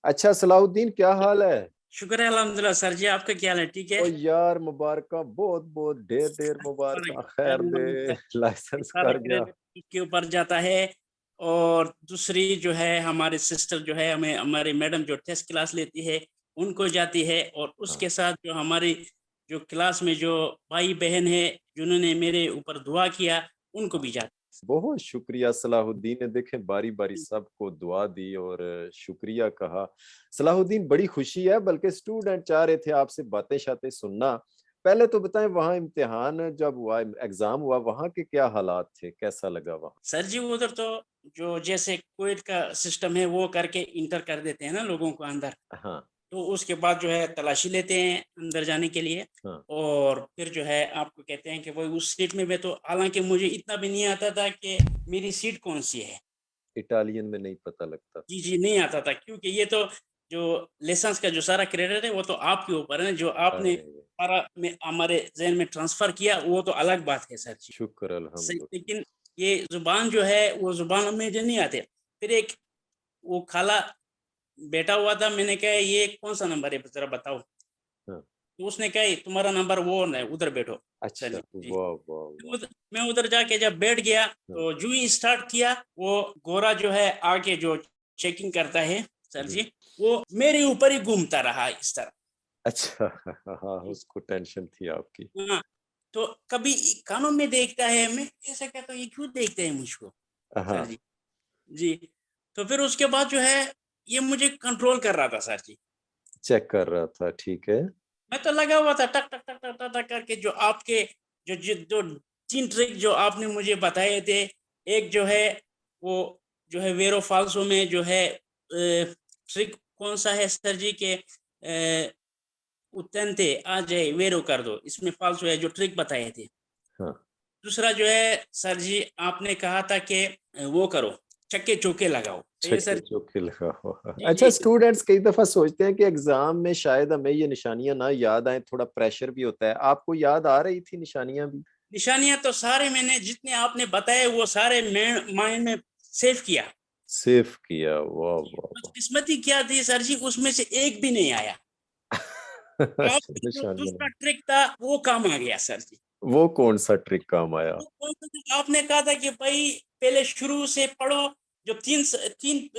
अच्छा सलाहुद्दीन, क्या हाल है? शुक्र है अल्हम्दुलिल्लाह। सर जी आपका क्या हाल है? ठीक है। ओ यार, मुबारक, बहुत बहुत ढेर ढेर और मुबारक, खैर दे। लाइसेंस सारा कर गया। क्रेडिट के ऊपर जाता है। और दूसरी जो है हमारे सिस्टर जो है हमें हमारी मैडम जो टेस्ट क्लास लेती है उनको जाती है, और हाँ, उसके साथ जो हमारी जो क्लास में जो भाई बहन है जिन्होंने मेरे ऊपर दुआ किया उनको हाँ। भी जाती बहुत शुक्रिया सलाहुद्दीन ने, देखें बारी बारी है। सबको दुआ दी और शुक्रिया कहा। सलाहुद्दीन, बड़ी खुशी है, बल्कि स्टूडेंट चाह रहे थे आपसे बातें शातें सुनना। पहले तो बताएं, वहाँ इम्तिहान जब हुआ, एग्जाम हुआ, वहाँ के क्या हालात थे, कैसा लगा वहाँ? सर जी उधर तो जो जैसे क्वेट का सिस्टम है वो करके इंटर कर देते हैं ना लोगों को अंदर। हाँ, तो उसके बाद जो है तलाशी लेते हैं अंदर जाने के लिए। हाँ। और फिर जो है आपको कहते हैं कि वो उस सीट में मैं तो, हालांकि मुझे इतना भी नहीं आता था कि मेरी सीट कौन सी है। इटालियन में नहीं पता लगता। जी जी नहीं आता था, क्योंकि ये तो जो लाइसेंस का जो सारा क्रेडिट है वो तो आपके ऊपर है, जो आपने अरे, सारा में हमारे जहन में ट्रांसफर किया वो तो अलग बात है सर जी। शुक्र अल्हम्दुलिल्लाह। लेकिन ये जुबान जो है वो जुबान में जो नहीं आते। फिर एक वो खाला बैठा हुआ था, मैंने कहा ये कौन सा नंबर है जरा बताओ। हाँ। तो उसने कहा "ये तुम्हारा नंबर वो है, उधर बैठो"। सर अच्छा, जी जी। वाह वाह वाह। मैं उधर जाके जब बैठ गया हाँ। तो जो ही स्टार्ट किया, वो गोरा जो है आके जो चेकिंग करता है सर हम्म। जी, वो मेरे ऊपर ही घूमता रहा इस तरह। अच्छा। हाँ, उसको टेंशन थी आपकी। हाँ, तो कभी कानों में देखता है, मैं ऐसा कहता हूँ ये क्यों देखते हैं मुझको। सर हाँ, जी जी। तो फिर उसके बाद जो है ये मुझे कंट्रोल कर रहा था सर जी। चेक कर रहा था, ठीक है। मैं तो लगा हुआ था टक टक टक टक टक टक करके, जो आपके जो 3 ट्रिक जो आपने मुझे बताए थे। एक जो है वो जो है वेरो फाल्सो में जो है ट्रिक कौन सा है सर जी के उत्तनते आ जाए वेरो कर दो, इसमें फाल्सो है जो ट्रिक बताए थे। हाँ, दूसरा जो है सर जी आपने कहा था कि वो करो, छक्के चौके लगाओ, तो ये छक्के सर चौके लगा हुआ। जी अच्छा, जी। स्टूडेंट्स कई दफा सोचते हैं कि एग्जाम में शायद हमें ये निशानियां ना याद आए, थोड़ा प्रेशर भी होता है। आपको याद आ रही थी निशानियां भी? निशानियां तो सारे मैंने जितने आपने बताए वो सारे मैं माइंड में सेव किया। सेफ किया, वाह वाह वाह। बदकिस्मती क्या थी सर जी, उसमें से एक भी नहीं आया। अच्छा, आपका जो निशानियां दूसरा नहीं। ट्रिक था वो काम आ गया सर जी। वो कौन सा ट्रिक काम आया? वो कौन सा था? आपने कहा था कि भाई पहले शुरू से पढ़ो, जो तीन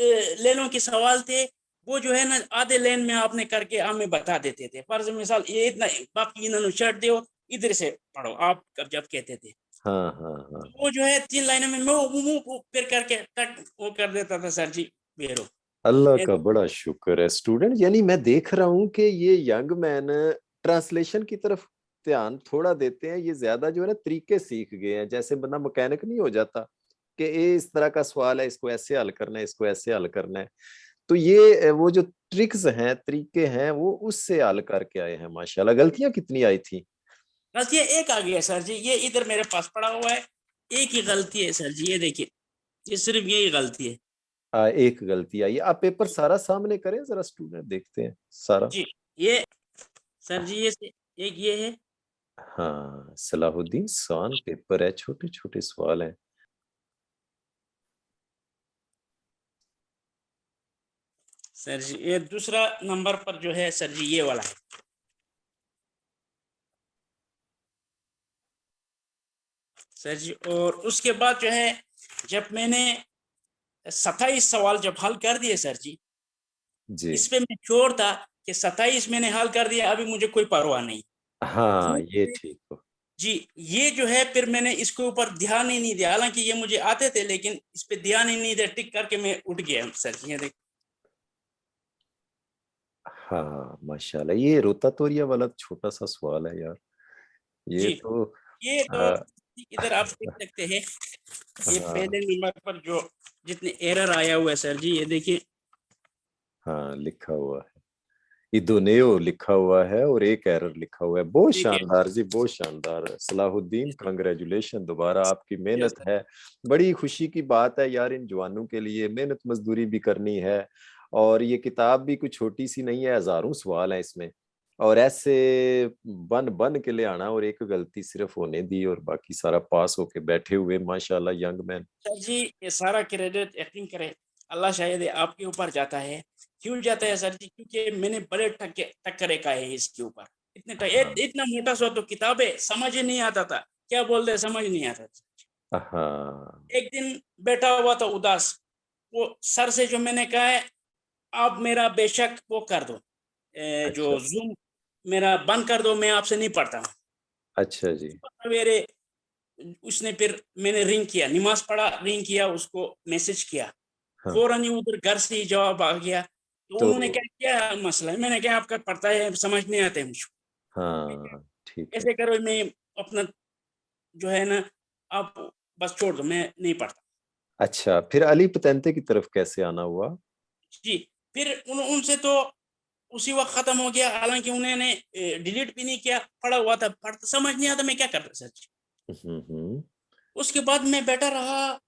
लेनों के सवाल थे वो जो है ना आधे लेन में आपने करके हमें बता देते थे। फर्ज मिसाल ये इतना, बाकी इन्होंने शर्ट दो, इधर से पढ़ो आप जब कहते थे। हाँ, हाँ, हाँ। तो वो जो है 3 लाइनों में मैं वो मुंह फिर करके टक वो कर देता था सर जी। बेरो अल्लाह ये का बड़ा शुक्र है। स्टूडेंट, यानी मैं देख रहा हूँ कि ये यंग मैन ट्रांसलेशन की तरफ ध्यान थोड़ा देते हैं, ये ज्यादा जो है ना तरीके सीख गए हैं। जैसे बंदा मैकेनिक नहीं हो जाता कि ये इस तरह का सवाल है, इसको ऐसे हल करना है, इसको ऐसे हल करना है। तो ये वो जो ट्रिक्स हैं, तरीके हैं, वो उससे हल करके आए हैं। माशाल्लाह। गलतियां कितनी आई थी? गलतियाँ एक आ गई है सर जी, ये इधर मेरे पास पड़ा हुआ है। एक ही गलती है सर जी, ये देखिए, ये सिर्फ यही गलती है। एक गलती आई। आप पेपर सारा सामने करें जरा, स्टूडेंट देखते हैं सारा। जी, ये सर जी ये एक ये है। हाँ सलाहुद्दीन, सान पेपर है, छोटे छोटे सवाल हैं। सर जी ये दूसरा नंबर पर जो है सर जी ये वाला है। सर जी और उसके बाद जो है जब मैंने 27 सवाल जब हल कर दिए सर जी, जी। इस पे मैं श्योर था कि 27 मैंने हल कर दिया, अभी मुझे कोई परवाह नहीं। हाँ, ये ये ठीक हो। जी, ये जो है फिर मैंने इसके ऊपर ध्यान ही नहीं दिया, हालांकि ये मुझे आते थे लेकिन इस पे ध्यान ही नहीं दिया, टिक करके मैं उठ गया सर जी। ये देख हाँ माशाल्लाह, ये रोता तोरिया वाला छोटा सा सवाल है यार। ये जी, तो ये तो आ, इधर आप देख सकते हैं। ये हाँ, पहले नंबर पर जो जितने एरर आया हुआ है सर जी, ये देखिए। हाँ, लिखा हुआ है। इदोनेओ लिखा हुआ है और एक एरर लिखा हुआ है। बहुत ठीक है। शानदार जी, बहुत शानदार। सलाहुद्दीन, कांग्रेचुलेशन, दोबारा आपकी शुक्रिया मेहनत सर। है। बड़ी खुशी की बात है यार, इन जवानों के लिए मेहनत मजदूरी भी करनी है। और ये किताब भी कुछ छोटी सी नहीं है, हजारों सवाल हैं इसमें। और ऐसे बन बन के ले आना, और एक गलती सिर्फ होने दी और बाकी सारा पास होके बैठे हुए माशाल्लाह यंग मैन। सर जी ये सारा क्रेडिट यकीन करें अल्लाह शायद आपके ऊपर जाता है। क्यों जाता है सर जी? क्योंकि मैंने बड़े टक्करे खाए हैं इसके ऊपर। हाँ, इतना मोटा सा तो किताब है, समझ ही नहीं आता था। क्या बोलते हैं समझ नहीं आता था। हाँ, एक दिन बैठा हुआ था उदास, वो सर से जो मैंने कहा है, आप मेरा बेशक वो कर दो, अच्छा, जो ज़ूम मेरा बंद कर दो, मैं आपसे नहीं पढ़ता हूँ। अच्छा जी, सवेरे उसने फिर मैंने रिंग किया, नमाज़ पढ़ा, रिंग किया, उसको मैसेज किया। हाँ, फ़ौरन ही उधर घर से ही जवाब आ गया। तो तो उन्होंने क्या क्या मसला है? मैंने कहा आपका पढ़ता है, समझ नहीं आता है मुझको। हाँ, ठीक है। ऐसे करो, मैं अपना जो है ना, आप बस छोड़ दो, मैं नहीं पढ़ता। अच्छा, फिर अली पतंते की तरफ कैसे आना हुआ? जी, फिर उनसे तो उसी वक़्त ख़त्म हो गया, हालाँकि उन्होंने डिलीट भी नहीं किया, पड़ा हुआ था, समझ नहीं आता मैं क्या करता सर जी। हुँ। उसके बाद मैं बैठा रहा,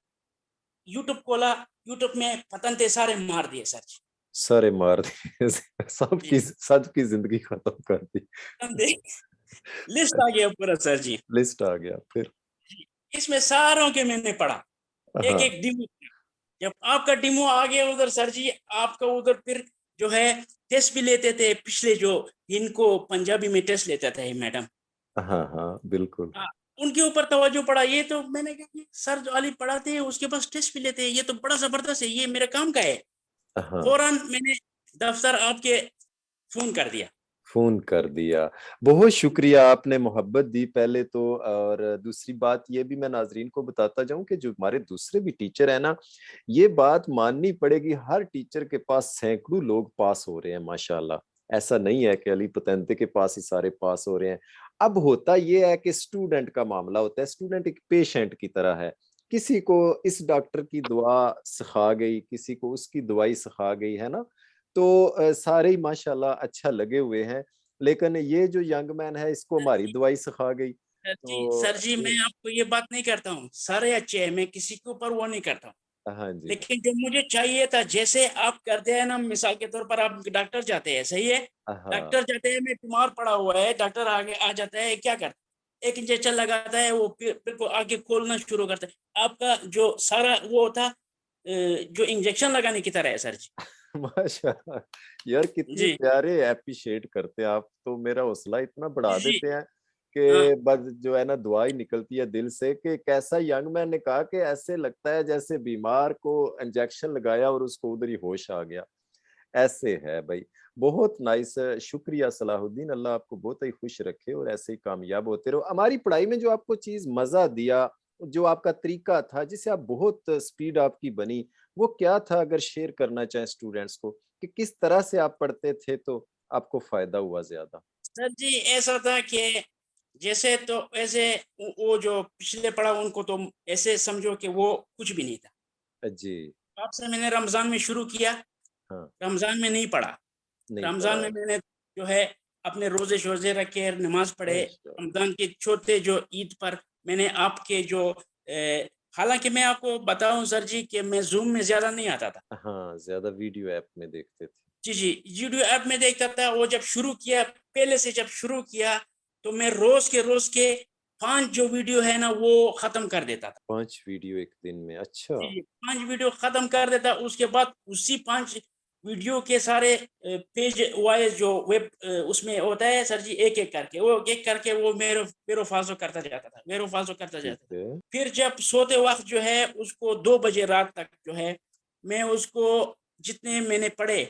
यूट्यूब खोला, यूट्यूब में फतंते सारे मार दिए सर जी। सारे मार दिए जी, सबकी ज़िंदगी खत्म कर दी। फतंते लिस्ट आ गया पूरा सर जी। लिस्ट आ गया फिर? जी, इसमें सारों के मैंने पढ़ा, हाँ, एक-एक डेमो। जब आपका डेमो आ गया उधर सर जी, आपका उधर फिर जो है टेस्ट भी लेते थे, पिछले जो इनको पंजाबी में टेस्ट लेता था ये मैडम। हाँ, हाँ, बिल्कुल। हाँ, उनके ऊपर तवज्जो पड़ा, ये तो मैंने कहा कि सर जो अली पढ़ाते हैं उसके पास टेस्ट भी लेते हैं, ये तो बड़ा ज़बरदस्त है, ये मेरे काम का है। हाँ, फ़ौरन मैंने दफ्तर आपके फ़ोन कर दिया। फ़ोन कर दिया। बहुत शुक्रिया आपने मोहब्बत दी पहले तो और दूसरी बात ये भी मैं नाज़रीन को बताता जाऊँ कि जो हमारे दूसरे भी टीचर हैं ना, ये बात माननी पड़ेगी हर टीचर के पास सैकड़ों लोग पास हो रहे हैं माशाअल्लाह। ऐसा नहीं है कि अली पतंते के पास ही सारे पास हो रहे हैं। अब होता ये है कि स्टूडेंट का मामला होता है, स्टूडेंट एक पेशेंट की तरह है। किसी को इस डॉक्टर की दुआ सिखा गई, किसी को उसकी दवाई सिखा गई, है ना? तो सारे ही माशाल्लाह अच्छा लगे हुए हैं। लेकिन ये जो यंग मैन है इसको सर हमारी जी दवाई सिखा गई। तो सर जी, मैं ये आपको ये बात नहीं करता हूँ, सारे अच्छे हैं, मैं किसी के ऊपर वो नहीं करता हूँ। हाँ जी। लेकिन जो मुझे चाहिए था, जैसे आप करते हैं ना, मिसाल के तौर पर आप डॉक्टर जाते हैं, सही है? हाँ, डॉक्टर जाते हैं, मैं बीमार पड़ा हुआ है, डॉक्टर आगे आ जाता है, क्या करता है? एक इंजेक्शन लगाता है, वो फिर को आगे खोलना शुरू करता है। आपका जो सारा वो होता जो इंजेक्शन लगाने की तरह है सर जी। माशाल्लाह यार कितने जी, प्यारे एप्रिशिएट करते हैं आप तो मेरा हौसला इतना बढ़ा जी, देते हैं हाँ, कि बस जो है ना दुआ ही निकलती है दिल से कि कैसा यंग मैन ने कहा कि ऐसे लगता है जैसे बीमार को इंजेक्शन लगाया और उसको उधर ही होश आ गया। ऐसे है भाई। बहुत नाइस शुक्रिया सलाहुद्दीन, अल्लाह आपको बहुत ही खुश रखे और ऐसे ही कामयाब होते रहो। हमारी पढ़ाई में जो आपको चीज़ मज़ा दिया, जो आपका तरीका था जिससे आप बहुत स्पीड आपकी बनी, वो क्या था अगर शेयर करना चाहें स्टूडेंट्स को कि किस तरह से आप पढ़ते थे तो आपको फ़ायदा हुआ ज़्यादा? सर जी ऐसा था कि जैसे तो ऐसे वो जो पिछले पड़ा उनको तो ऐसे समझो कि वो कुछ भी नहीं था। जी, आपसे मैंने रमज़ान में शुरू किया, हाँ, रमज़ान में नहीं पढ़ा। नहीं रमज़ान पढ़ा। में मैंने जो है अपने रोज़े-शोज़े रखे, नमाज़ पढ़े। माशाअल्लाह। रमज़ान के छोटे जो ईद पर मैंने आपके जो हालाँकि मैं आपको बताऊँ सर जी कि मैं ज़ूम में ज़्यादा नहीं आता था। हाँ, ज़्यादा वीडियो ऐप में देखते थे। जी, जी, यूट्यूब ऐप में देखता था, वो जब शुरू किया, पहले से जब शुरू किया, तो मैं रोज़ के 5 जो वीडियो है ना, वो ख़त्म कर देता था। 5 वीडियो 1 दिन में, अच्छा। जी, 5 वीडियो खत्म कर देता, उसके बाद उसी 5 वीडियो के सारे पेज वाइज़ जो उसमें होता है सर जी, एक-एक करके, वो एक-एक करके वो मेरो फ़ालतू करता जाता था, मेरो फ़ालतू करता ठीक जाता था। है। फिर जब सोते वक़्त जो है उसको 2 बजे रात तक जो है, मैं उसको जितने मैंने पढ़े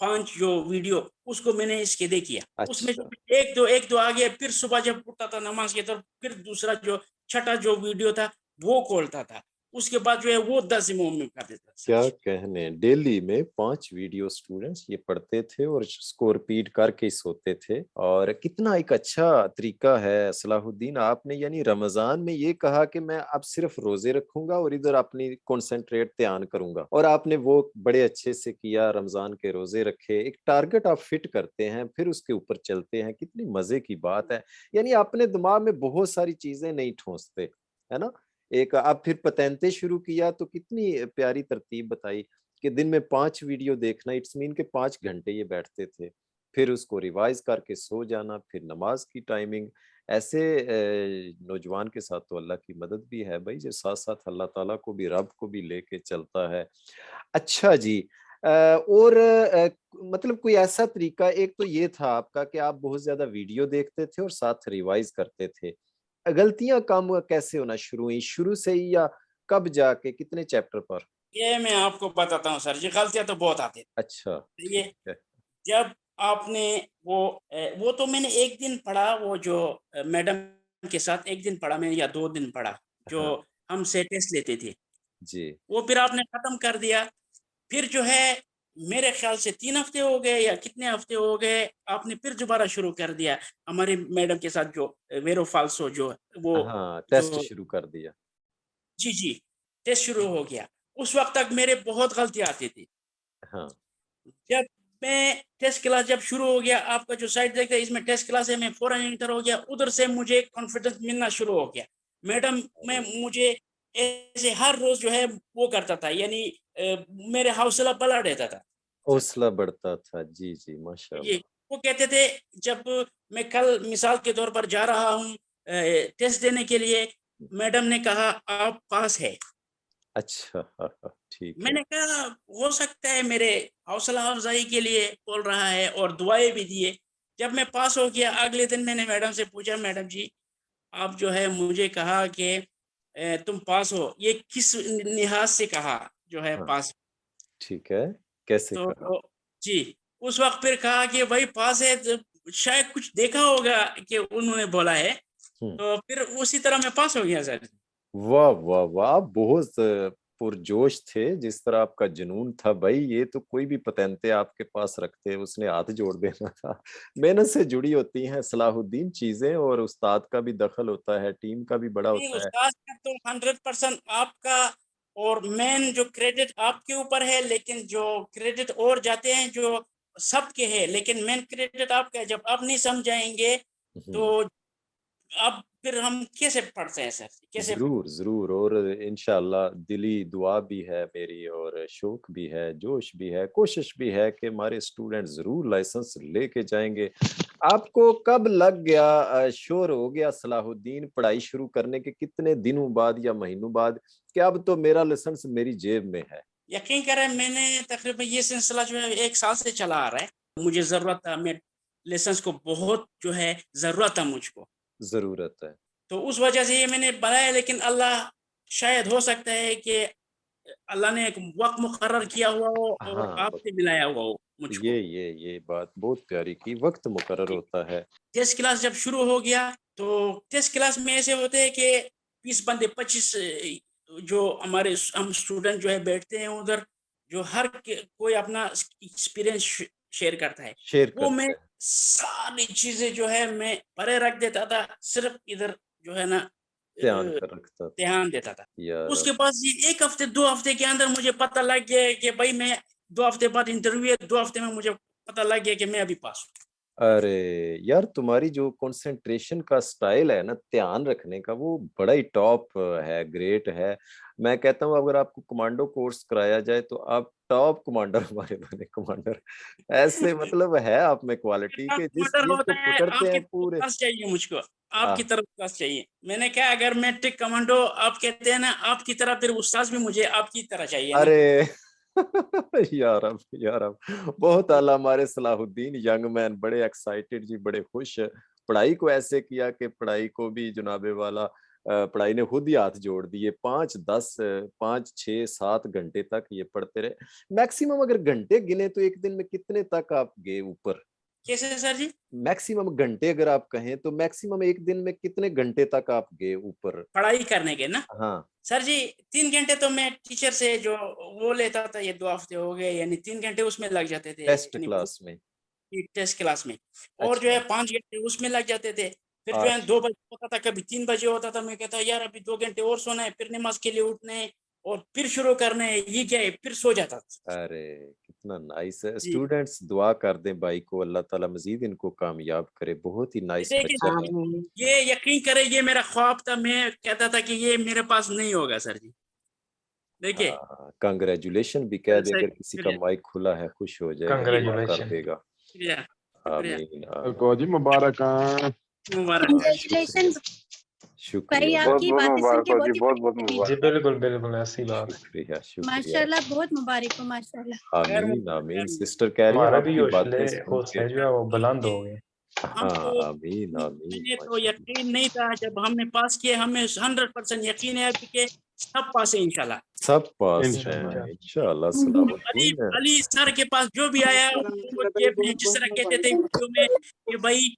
5 जो वीडियो उसको मैंने स्केदे किया। उसमें अच्छा। जो 1-2 आ गया, फिर सुबह जब उठता था नमाज़ की तरफ, फिर दूसरा जो छठा जो वीडियो था, वो खोलता था। उसके बाद जो है वो 10 इमाम में कर देता था सर क्या जी। कहने डेली में 5 वीडियो स्टूडेंट्स ये पढ़ते थे और इसको रिपीट करके ही सोते थे और कितना एक अच्छा तरीका है सलाहुद्दीन आपने यानी रमजान में ये कहा कि मैं अब सिर्फ रोजे रखूंगा और इधर अपनी कंसंट्रेट ध्यान करूंगा और आपने वो बड़े अच्छे से किया रमजान के रोजे रखे एक टारगेट आप फिट करते हैं फिर उसके ऊपर चलते हैं कितनी मजे की बात है यानी अपने दिमाग में बहुत सारी चीजें नहीं ठोंसते है ना एक अब फिर पतेंते शुरू किया तो कितनी प्यारी तरतीब बताई कि दिन में 5 वीडियो देखना इट्स मीन के 5 घंटे ये बैठते थे। फिर उसको रिवाइज करके सो जाना, फिर नमाज की टाइमिंग। ऐसे नौजवान के साथ तो अल्लाह की मदद भी है भाई, जो साथ-साथ अल्लाह ताला को भी, रब को भी लेके चलता है। अच्छा जी, और मतलब कोई ऐसा तरीका, एक तो ये था आपका कि आप बहुत ज़्यादा वीडियो देखते थे और साथ रिवाइज़ करते थे। गलतियाँ कम कैसे होना शुरू हुई? शुरू से ही या कब जाके कितने चैप्टर पर? ये मैं आपको बताता हूँ सर जी, गलतियाँ तो बहुत आती अच्छा, थी। ये ठीक है। जब आपने वो तो मैंने 1 दिन पढ़ा, वो जो मैडम के साथ 1 दिन पढ़ा मैंने या 2 दिन पढ़ा, जो हाँ, हमसे टेस्ट लेते थे। जी। वो फिर आपने खत्म कर दिया। फिर जो है मेरे ख्याल से 3 हफ्ते हो गए या कितने हफ्ते हो गए, आपने फिर दोबारा शुरू कर दिया हमारी मैडम के साथ, जो वेरो फाल्सो जो वो हाँ, टेस्ट जो शुरू कर दिया। जी, जी, टेस्ट शुरू हो गया। उस वक़्त तक मेरे बहुत गलतियाँ आती थी। हाँ, जब मैं टेस्ट क्लास जब शुरू हो गया, आपका जो साइट देखते हैं इसमें टेस्ट क्लास है, मैं फ़ौरन एंटर हो गया, उधर से मुझे कॉन्फिडेंस मिलना शुरू हो गया। मैडम में अरे! मुझे ऐसे हर रोज़ जो है वो करता था, यानी मेरे हौसला बढ़ा देता था। सर, हौसला बढ़ता था। जी, जी, जी, माशाअल्लाह। वो कहते थे, जब मैं कल मिसाल के तौर पर जा रहा हूँ टेस्ट देने के लिए, मैडम ने कहा आप पास है। अच्छा, हाँ, हाँ, ठीक है। मैंने कहा हो सकता है मेरे हौसला अफ़ज़ाई के लिए बोल रहा है, और दुआएँ भी दिए। जब मैं पास हो गया, अगले दिन मैंने मैडम से पूछा, मैडम जी आप जो है मुझे कहा कि तुम पास हो, ये किस लिहाज़ से कहा जो है हाँ, पास? ठीक है। कैसे तो कहा? जी, उस वक़्त फिर कहा कि भाई पास है, तो शायद कुछ देखा होगा कि उन्होंने बोला है, हुँ। तो फिर उसी तरह मैं पास हो गया सर। वाह, वाह, वाह! आप बहुत पुरजोश थे, जिस तरह आपका जुनून था भई, ये तो कोई भी पैटेंटे आपके पास रखते, उसने हाथ जोड़ देना था। मेहनत से जुड़ी होती हैं सलाहुद्दीन चीज़ें, और उस्ताद का भी दखल होता है, टीम का भी बड़ा नहीं, होता है। उस्ताद का तो 100% आपका, और मेन जो क्रेडिट आपके ऊपर है, लेकिन जो क्रेडिट और जाते हैं जो सबके हैं, लेकिन मेन क्रेडिट आपका है। जब आप नहीं समझाएँगे, हुँ। तो अब फिर हम कैसे पढ़ते हैं सर? कैसे ज़रूर, ज़रूर, और इंशाअल्लाह दिली दुआ भी है मेरी, और शौक भी है, जोश भी है, कोशिश भी है कि हमारे स्टूडेंट ज़रूर लाइसेंस लेके जाएँगे। आपको कब लग गया, श्योर हो गया सलाहुद्दीन पढ़ाई शुरू करने के कितने दिनों बाद या महीनों बाद कि अब तो मेरा लाइसेंस मेरी जेब में है? यकीन करें, मैंने तकरीबन ये सिलसिला जो है 1 साल से चला आ रहा है। मुझे ज़रूरत था, मैं लाइसेंस को बहुत जो है ज़रूरत था मुझको। ज़रूरत है। तो उस वजह से ये मैंने बनाया, लेकिन अल्लाह, शायद हो सकता है कि अल्लाह ने एक वक़्त मुकर्रर किया हुआ हो और हाँ, आपसे मिलाया हुआ हो मुझको। ये बात बहुत प्यारी की, वक़्त मुकर्रर जी, होता है। टेस्ट क्लास जब शुरू हो गया, तो टेस्ट क्लास में ऐसे होते हैं कि 20 बंदे 25 जो हमारे हम स्टूडेंट जो है बैठते हैं उधर, जो हर कोई अपना एक्सपीरियंस शेयर करता है। शेयर वो मैं करते हैं, सारी चीज़ें जो है मैं परे रख देता था, सिर्फ़ इधर जो है ना ध्यान कर रखता था। ध्यान देता था। या उसके रब! बाद ये 1 हफ्ते 2 हफ्ते के अंदर मुझे पता लग गया है कि भाई मैं 2 हफ्ते बाद इंटरव्यू है, 2 हफ्ते में मुझे पता लग गया कि मैं अभी पास हूँ। अरे! यार तुम्हारी जो कंसंट्रेशन का स्टाइल है ना, ध्यान रखने का, वो बड़ा ही टॉप है, ग्रेट है। मैं कहता हूँ अगर आपको कमांडो कोर्स कराया जाए तो आप टॉप कमांडर हमारे बने कमांडर। ऐसे मतलब है आप में क्वालिटी हाँ, कि जिस मटर चीज़ को होता है, पकड़ते आपकी हैं तरफ पूरे। बस चाहिए मुझको, आपकी आह! तरफ बस चाहिए। मैंने कहा अगर मैं टिक कमांडो, आप कहते हैं ना आपकी तरह, फिर उस्ताद भी मुझे आपकी तरह चाहिए ना। अरे! या रब, या रब! बहुत आला हमारे सलाहुद्दीन यंग मैन बड़े एक्साइटेड जी, बड़े खुश। पढ़ाई को ऐसे किया कि पढ़ाई को भी जनाबे वाला पढ़ाई ने खुद ही हाथ जोड़ दिए। 5, 10, 5, 6, 7 घंटे तक ये पढ़ते रहे। मैक्सिमम अगर घंटे गिने तो एक दिन में कितने तक आप गए ऊपर? कैसे सर जी? मैक्सिमम घंटे अगर आप कहें तो मैक्सिमम एक दिन में कितने घंटे तक आप गए ऊपर? पढ़ाई करने के ना? हाँ, सर जी 3 घंटे तो मैं टीचर से जो वो लेता था, ये 2 हफ्ते हो गए, यानी 3 घंटे उसमें लग जाते थे, टेस्ट यानी क्लास में। टेस्ट क्लास में। और जो है अच्छा, 5 घंटे उसमें लग जाते थे। फिर जो है 2 अच्छा। बजे होता था, कभी 3 बजे होता था, मैं कहता यार अभी 2 घंटे और सोना है, फिर नमाज़ के लिए उठना है और फिर शुरू करना है, ये क्या है? फिर सो जाता था। अरे! कितना नाइस है। जी। स्टूडेंट्स दुआ कर दें भाई को, अल्लाह ताला मज़ीद इनको कामयाब करे। बहुत ही ये नाइस देखिए बच्चा सर है। जी, ये यकीन करें ये मेरा ख्वाब था, मैं कहता था कि ये मेरे पास नहीं होगा सर जी। देखिए, हाँ, कांग्रेचुलेशन भी कह फिर दे से अगर किसी का शुक्रिया, माइक खुला है, खुश हो जाएगा, दुआ कर कंग्रेचुलेशन। देगा। शुक्रिया। शुक्रिया। आमीन आमीन। को जी मुबारक। मुबारक। कंग्रेचुलेशन भाई, शुक्रिया आपकी बहुत बातें सुन मुबारक के हो बहुत जी, ही बहुत खुशी हुई। मुबारक। जी बिल्कुल बिल्कुल ऐसी बात। शुक्रिया शुक्रिया। माशाल्लाह, बहुत मुबारक हो माशाल्लाह। आमीन आमीन। सिस्टर कह रही है हमारे भी आपकी बातें सुन हौसले के। जो है वो बुलंद हो गए। हाँ आमीन आमीन। मुझे तो माशाअल्लाह। यकीन नहीं था, जब हमने पास किए हमें 100% यकीन है कि सब पास है इंशाल्लाह। सब पास इंशाल्लाह। हैं इंशाल्लाह। अली सलाहुद्दीन अली सर के पास जो भी आया वो जेब में, जिस तरह कहते थे वीडियो में कि भाई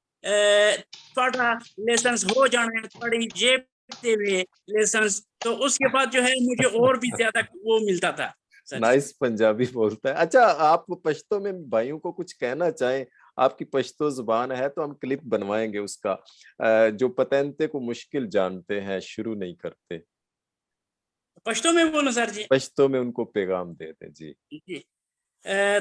थोड़ा लेसन्स हो जाना है, थोड़ी जेब दे हुए लेसन्स, तो उसके बाद जो है मुझे और भी ज्यादा वो मिलता था सर। नाइस पंजाबी बोलता है। अच्छा, आप पश्तो में भाइयों को कुछ कहना चाहें? आपकी पश्तो जुबान है तो हम क्लिप बनवाएंगे उसका, जो पतंते को मुश्किल जानते हैं, शुरू नहीं करते। पश्तो में बोलो सर जी। पश्तो में उनको पैगाम दे दें जी। जी।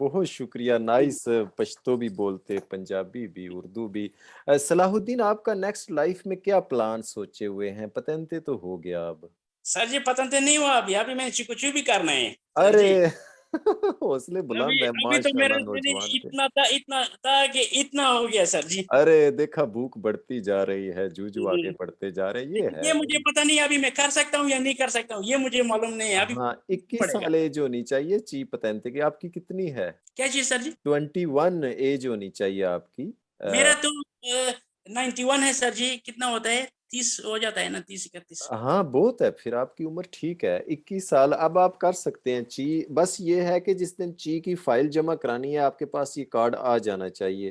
बहुत शुक्रिया। नाइस। पश्तो भी बोलते, पंजाबी भी, उर्दू भी। सलाहुद्दीन, आपका नेक्स्ट लाइफ में क्या प्लान सोचे हुए हैं? पतंते तो हो गया अब। सर जी पतंते नहीं हुआ अभी मैंने चिकुचू भी करना है। अरे हौसले बुलंद है अभी तो मेरे माशाल्लाह नौजवान के। इतना था कि इतना हो गया सर जी। अरे देखा, भूख बढ़ती जा रही है, जूझ आगे बढ़ते जा रहे हैं। ये मुझे पता नहीं अभी मैं कर सकता हूँ या नहीं कर सकता हूँ, ये मुझे मालूम नहीं है अभी। हाँ, 21 साल एज होनी चाहिए ची पतंते की। आपकी कितनी है? क्या चीज सर जी? 21 एज होनी चाहिए आपकी। मेरा तो 91 है सर जी। कितना होता है? 30 हो जाता है ना, 30-31। हाँ, बहुत है, फिर आपकी उम्र ठीक है। 21 साल अब आप कर सकते हैं ची। बस ये है कि जिस दिन ची की फाइल जमा करानी है, आपके पास ये कार्ड आ जाना चाहिए,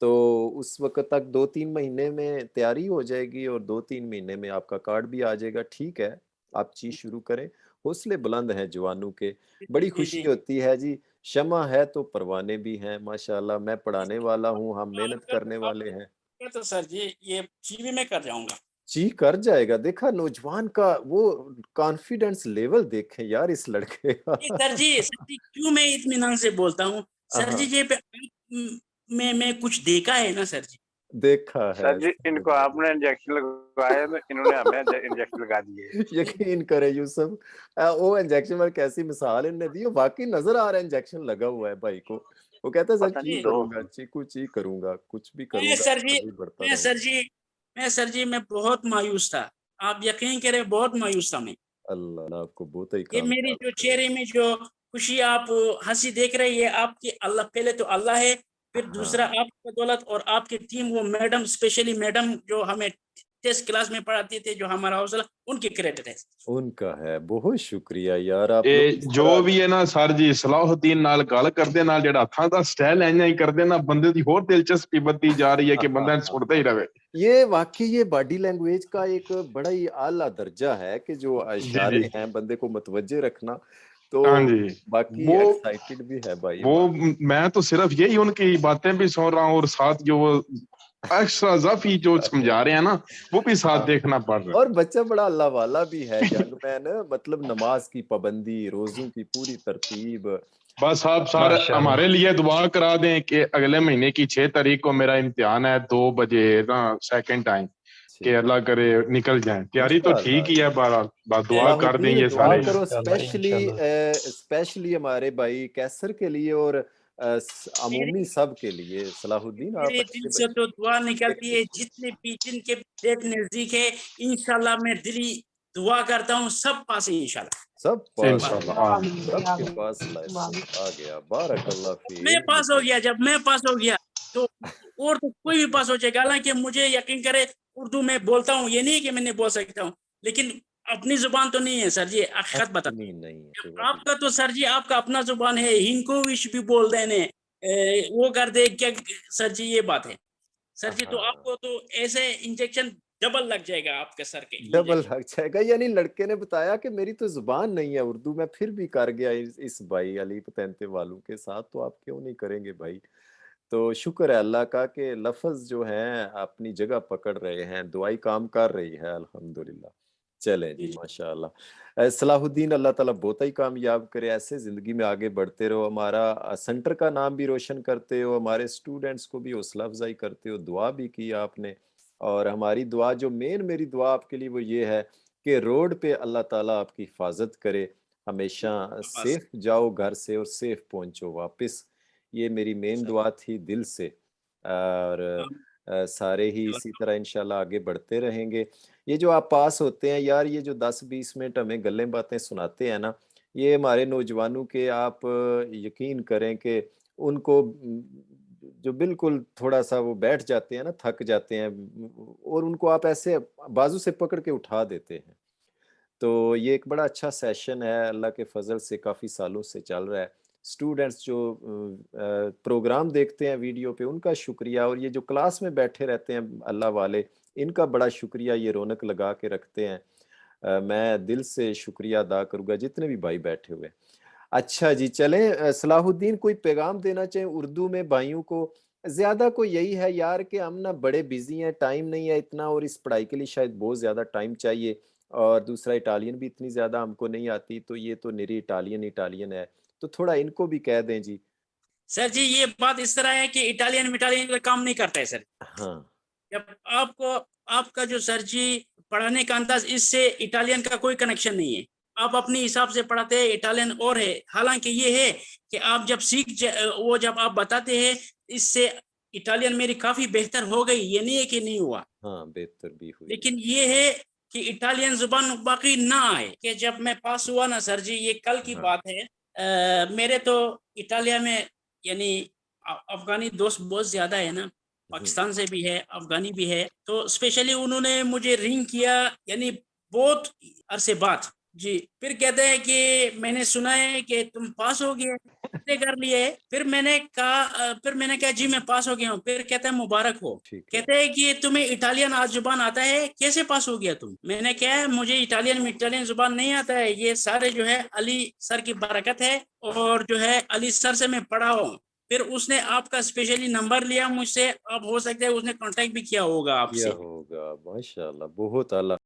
तो उस वक्त तक 2-3 महीने में तैयारी हो जाएगी और 2-3 महीने में आपका कार्ड भी आ जाएगा। ठीक है, आप ची शुरू करें। हौसले बुलंद हैं जवानों के, बड़ी खुशी होती है जी। शमा है तो परवाने भी हैं माशाल्लाह। मैं पढ़ाने वाला हूँ, हम मेहनत करने वाले हैं। तो सर जी ये ची भी मैं कर जाऊंगा। जी कर जाएगा। देखा नौजवान का वो कॉन्फिडेंस लेवल देखें यार इस लड़के का। सर जी क्यों मैं इत्मीनान से बोलता हूँ सर जी, ये मैं कुछ देखा है ना सर जी। देखा है सर जी, इनको आपने इंजेक्शन लगवाया तो इन्होंने हमें इंजेक्शन लगा दिए। यकीन करे यूसुफ, वो इंजेक्शन में कैसी मिसाल इन्होंने दी, वाकई नजर आ रहा है इंजेक्शन लगा हुआ है भाई को। वो कहता है सर ची करूंगा, ची करूंगा, कुछ भी करूंगा। सर जी मैं बहुत मायूस था, आप यकीन करें, बहुत मायूस था मैं। अल्लाह आपको बहुत ही ये मेरी जो चेहरे में जो खुशी आप हंसी देख रही है, आपकी अल्लाह, पहले तो अल्लाह है, फिर दूसरा आपकी बदौलत और आपकी टीम, वो मैडम, स्पेशली मैडम जो हमें टेस्ट क्लास में पढ़ाते थे, जो हमारा हौसला, उनके क्रेडिट है। उनका है। बहुत शुक्रिया यार। आप जो भी है ना सर जी, सलाहुद्दीन नाल गल करदे नाल जेड़ा हत्थां दा स्टाइल इंज ही करदे ना, बंदे दी होर दिलचस्पी बढ़ती जा रही है कि बंदा सुनता ही रहे। ये वाकई ये बॉडी लैंग्वेज का एक बड़ा ही आला दर्जा है कि जो इशारे हैं बंदे को मुतवज्जे रखना। तो हाँ जी, बाकी वो एक्साइटेड भी है भाई। वो मैं तो सिर्फ यही उनकी बातें भी सुन रहा हूँ और साथ जो वो एक्स्ट्रा ज़ाफी जो समझा रहे हैं ना, वो भी साथ देखना पड़ रहा है। और बच्चा बड़ा अल्लाह वाला भी है यंग मैन, मतलब नमाज की पाबंदी, रोजों की पूरी तरतीब। बस आप सारे हमारे लिए दुआ करा दें कि अगले महीने की 6 तारीख को मेरा इम्तिहान है 2 बजे ना, सेकंड टाइम, कि अल्लाह करे निकल जाए। तैयारी तो ठीक ही है, बस दुआ कर दें ये सारे। स्पेशली हमारे भाई कैसर के लिए और अमूमी सब के लिए। सलाहुद्दीन आप दिल से तो दुआ निकलती है, जितने भी जिनके डेट नजदीक है, इंशाल्लाह मैं दिली दुआ करता हूँ सब पास है इंशाल्लाह। सब पास सबके पास आ गया। बारक अल्लाह फीक। मैं पास हो गया, जब मैं पास हो गया तो और तो कोई भी पास हो जाएगा। हालांकि मुझे यकीन करे उर्दू में बोलता हूँ, ये नहीं कि मैं नहीं बोल सकता हूँ, लेकिन अपनी जुबान तो नहीं है सर जी, हकीकत बता। नहीं नहीं है कोई बात आपका तो सर जी आपका अपना जुबान है, हिंको विश भी बोल देने वो कर दे क्या सर जी, ये बात है सर जी। तो हाँ आपको तो ऐसे इंजेक्शन डबल लग जाएगा आपके सर के डबल इंजेक्शन। लग जाएगा। यानी लड़के ने बताया कि मेरी तो जुबान नहीं है उर्दू, मैं फिर भी कर गया इस भाई अली पतंते वालों के साथ, तो आप क्यों नहीं करेंगे भाई। तो शुक्र है अल्लाह का कि लफ्ज जो हैं अपनी जगह पकड़ रहे हैं, दुआई काम कर रही है अल्हम्दुलिल्लाह। चलें जी जी माशाअल्लाह। सलाहुद्दीन अल्लाह ताला बहुत ही कामयाब करे, ऐसे ज़िंदगी में आगे बढ़ते रहो, हमारा सेंटर का नाम भी रोशन करते हो, हमारे स्टूडेंट्स को भी हौसला अफ़ज़ाई करते हो, दुआ भी की आपने। और हमारी दुआ जो मेरी दुआ आपके लिए वो ये है कि रोड पे अल्लाह ताला आपकी हिफ़ाज़त करे, हमेशा बस सेफ जाओ घर से और सेफ पहुँचो वापस। ये मेरी मेन सर। दुआ थी दिल से। और हम- सारे ही इसी तरह इंशाल्लाह आगे बढ़ते रहेंगे। ये जो आप पास होते हैं यार, ये जो 10-20 मिनट हमें गल्लें बातें सुनाते हैं ना, ये हमारे नौजवानों के आप यकीन करें कि उनको जो बिल्कुल थोड़ा-सा वो बैठ जाते हैं ना, थक जाते हैं और उनको आप ऐसे बाजू से पकड़ के उठा देते हैं। तो ये एक बड़ा अच्छा सेशन है, अल्लाह के फ़ज़ल से काफ़ी सालों से चल रहा है। स्टूडेंट्स जो प्रोग्राम देखते हैं वीडियो पे उनका शुक्रिया, और ये जो क्लास में बैठे रहते हैं अल्लाह वाले, इनका बड़ा शुक्रिया, ये रौनक लगा के रखते हैं। मैं दिल से शुक्रिया अदा करूँगा जितने भी भाई बैठे हुए हैं। अच्छा जी, चलें सलाहुद्दीन कोई पैगाम देना चाहें उर्दू में भाइयों को? ज़्यादा को यही है यार कि हम ना बड़े बिज़ी हैं, टाइम नहीं है इतना, और इस पढ़ाई के लिए शायद बहुत ज़्यादा टाइम चाहिए, और दूसरा इटालियन भी इतनी ज़्यादा हमको नहीं आती, तो ये तो निरी इटालियन है। तो थोड़ा इनको भी कह दें जी। सर जी ये बात इस तरह है कि इटालियन मिटालियन का काम नहीं करता है सर। हाँ, जब आपको आपका जो सर जी पढ़ाने का अंदाज, इससे इटालियन का कोई कनेक्शन नहीं है। आप अपने हिसाब से पढ़ाते हैं, इटालियन और है। हालांकि ये है कि आप जब वो जब आप बताते हैं, इससे इटालियन मेरी काफी बेहतर हो गई, ये नहीं है कि नहीं हुआ। हाँ, बेहतर भी हुई है। लेकिन ये है कि इटालियन जुबान बाकी ना आए। कि जब मैं पास हुआ ना सर जी, ये कल की हाँ, बात है। मेरे तो इटालिया में यानी अफगानी दोस्त बहुत ज्यादा है ना, हुँ, पाकिस्तान से भी है, अफगानी भी है। तो स्पेशली उन्होंने मुझे रिंग किया, यानी बहुत अरसे बाद जी। फिर कहते हैं कि मैंने सुना है कि तुम पास हो गए, कितने कर लिए। फिर मैंने कहा जी मैं पास हो गया हूँ। फिर कहता है मुबारक हो। ठीक है। कहते हैं कि तुम्हें इटालियन आज जुबान आता है, कैसे पास हो गया तुम। मैंने कहा मुझे इटालियन जुबान नहीं आता है, ये सारे जो है अली सर की बरकत है, और जो है अली सर से मैं पढ़ा हूँ। फिर उसने आपका स्पेशली नंबर लिया मुझसे, अब हो सकता है उसने कांटेक्ट भी किया होगा किया आपसे। होगा, माशाअल्लाह बहुत आला।